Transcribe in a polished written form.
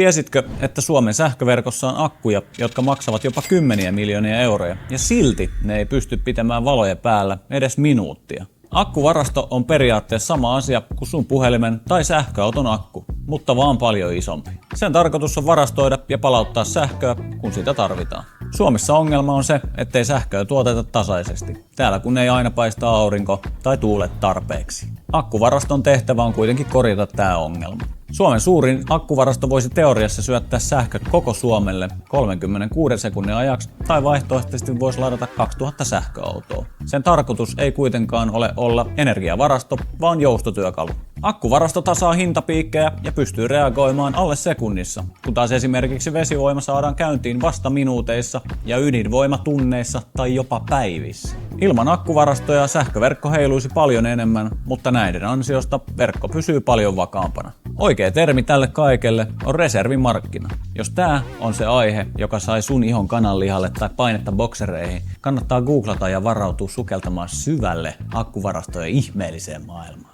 Tiesitkö, että Suomen sähköverkossa on akkuja, jotka maksavat jopa kymmeniä miljoonia euroja, ja silti ne ei pysty pitämään valoja päällä edes minuuttia? Akkuvarasto on periaatteessa sama asia kuin sun puhelimen tai sähköauton akku, mutta vaan paljon isompi. Sen tarkoitus on varastoida ja palauttaa sähköä, kun sitä tarvitaan. Suomessa ongelma on se, ettei sähköä tuoteta tasaisesti, täällä kun ei aina paista aurinko tai tuulet tarpeeksi. Akkuvaraston tehtävä on kuitenkin korjata tämä ongelma. Suomen suurin akkuvarasto voisi teoriassa syöttää sähköt koko Suomelle 36 sekunnin ajaksi tai vaihtoehtoisesti voisi ladata 2000 sähköautoa. Sen tarkoitus ei kuitenkaan ole olla energiavarasto, vaan joustotyökalu. Akkuvarasto tasaa hintapiikkejä ja pystyy reagoimaan alle sekunnissa, kun taas esimerkiksi vesivoima saadaan käyntiin vasta minuuteissa ja ydinvoima tunneissa tai jopa päivissä. Ilman akkuvarastoja sähköverkko heiluisi paljon enemmän, mutta näiden ansiosta verkko pysyy paljon vakaampana. Oikea termi tälle kaikelle on reservimarkkina. Jos tää on se aihe, joka sai sun ihon kananlihalle tai painetta boksereihin, kannattaa googlata ja varautua sukeltamaan syvälle akkuvarastojen ihmeelliseen maailmaan.